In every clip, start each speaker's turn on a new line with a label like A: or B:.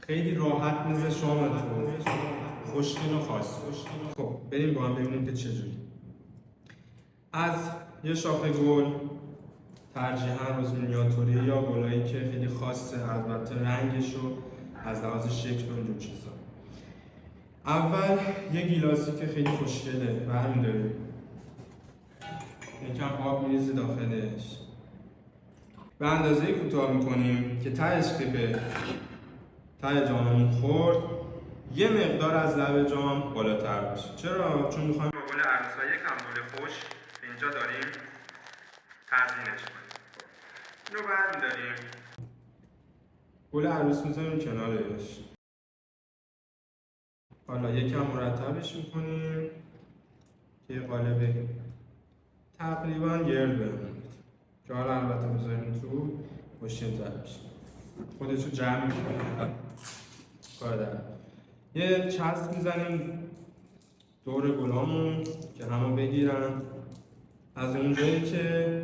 A: خیلی راحت میز شامتون، خوشگل و خاص. خب بریم با هم ببینیم که چجوری. از یه شاخه گل ترجیحاً روز مینیاتوری یا گلایی که خیلی خاصه، البته رنگش و از لحاظ شکل و اینجور چیزا. اول یه گیلاسی که خیلی خوشگله برمی‌داریم، یکم آب میریزی داخلش، به اندازه کوتاه میکنیم که تهش که به ته جام میخورد یه مقدار از لب جام بالاتر باشه. چرا؟ چون میخوایم با گل عروسا یکم گل خوش اینجا داریم تزیینش کنیم. اینو برمی‌داریم، گل عروس میذاریم کنارش، حالا یکم مرتبش میکنیم که قالب تقریبا گرد بمونه که حالا البته میذاریم تو پشتین تر بشه، خودشو جمع میکنیم. کار دارم یه چسب میزنیم دور گلامون که همه بگیرن. از اونجایی که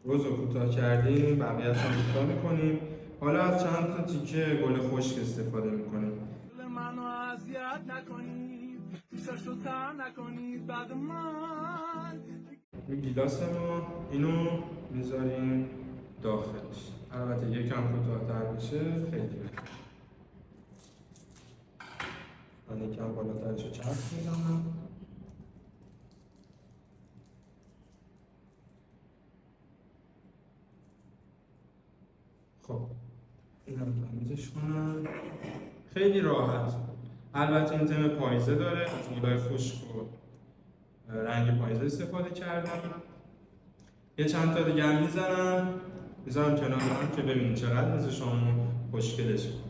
A: روزو کوتاه کردیم بقیه‌اش هم کوتاه میکنیم. حالا از چند تا تیکه گل خشک استفاده میکنیم.
B: منو اذیت نکنید، پیشاشو تر نکنید بعد من.
A: این گیلاس ما اینو میذاریم داخلش، البته یکم کوتاه‌تر بشه خیلی بهتره. من یکم بالاترشو چسب میزنم. خب اینو تمیزش کنم. خیلی راحت. البته این تم پاییزه داره، از گلای خشک و رنگ پاییزه استفاده کردم. یه چند تا دیگه هم میذارم کنار هم که ببینید چقدر میز شامو خوشگلش
C: کنه.